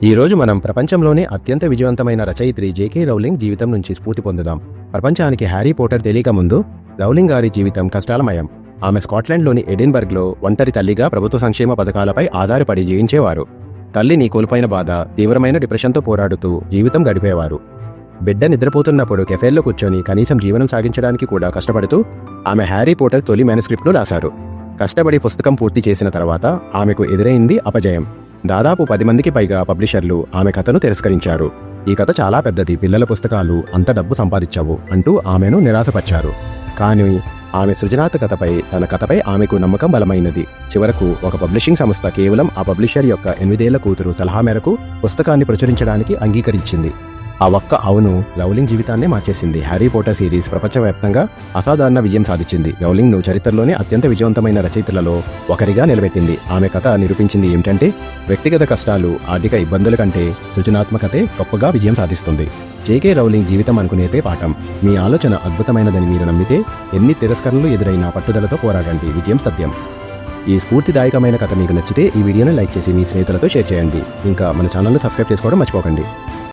ఈరోజు మనం ప్రపంచంలోనే అత్యంత విజయవంతమైన రచయిత్రి జేకే రౌలింగ్ జీవితం నుంచి స్ఫూర్తి పొందుదాం. ప్రపంచానికి హ్యారీ పోటర్ తెలియక ముందు రౌలింగ్ గారి జీవితం కష్టాలమయం. ఆమె స్కాట్లాండ్లోని ఎడిన్బర్గ్లో ఒంటరి తల్లిగా ప్రభుత్వ సంక్షేమ పథకాలపై ఆధారపడి జీవించేవారు. తల్లిని కోల్పోయిన బాధ, తీవ్రమైన డిప్రెషన్తో పోరాడుతూ జీవితం గడిపేవారు. బిడ్డ నిద్రపోతున్నప్పుడు కెఫేల్లో కూర్చొని కనీసం జీవనం సాగించడానికి కూడా కష్టపడుతూ ఆమె హ్యారీ పోటర్ తొలి మేనుస్క్రిప్ట్ను రాశారు. కష్టపడి పుస్తకం పూర్తి చేసిన తర్వాత ఆమెకు ఎదురైంది అపజయం. దాదాపు 10 మందికి పైగా పబ్లిషర్లు ఆమె కథను తిరస్కరించారు. ఈ కథ చాలా పెద్దది, పిల్లల పుస్తకాలు అంత డబ్బు సంపాదించవు అంటూ ఆమెను నిరాశపరిచారు. కానీ ఆమె సృజనాత్మకతపై, తన కథపై ఆమెకు నమ్మకం బలమైనది. చివరకు ఒక పబ్లిషింగ్ సంస్థ కేవలం ఆ పబ్లిషర్ యొక్క 8 ఏళ్ల కూతురు సలహా మేరకు పుస్తకాన్ని ప్రచురించడానికి అంగీకరించింది. ఆ ఒక్క అవును రౌలింగ్ జీవితాన్నే మార్చేసింది. హ్యారీ పోటర్ సిరీస్ ప్రపంచవ్యాప్తంగా అసాధారణ విజయం సాధించింది. రౌలింగ్ను చరిత్రలోనే అత్యంత విజయవంతమైన రచయితలలో ఒకరిగా నిలబెట్టింది. ఆమె కథ నిరూపించింది ఏమిటంటే, వ్యక్తిగత కష్టాలు, ఆర్థిక ఇబ్బందుల కంటే సృజనాత్మకతే గొప్పగా విజయం సాధిస్తుంది. జేకే రౌలింగ్ జీవితం మనకు నేర్పే పాఠం. మీ ఆలోచన అద్భుతమైనదని మీరు నమ్మితే ఎన్ని తిరస్కరణలు ఎదురైనా పట్టుదలతో పోరాడండి, విజయం సత్యం. ఈ స్ఫూర్తిదాయకమైన కథ మీకు నచ్చితే ఈ వీడియోని లైక్ చేసి మీ స్నేహితులతో షేర్ చేయండి. ఇంకా మన ఛానల్ని సబ్స్క్రైబ్ చేసుకోవడం మర్చిపోకండి.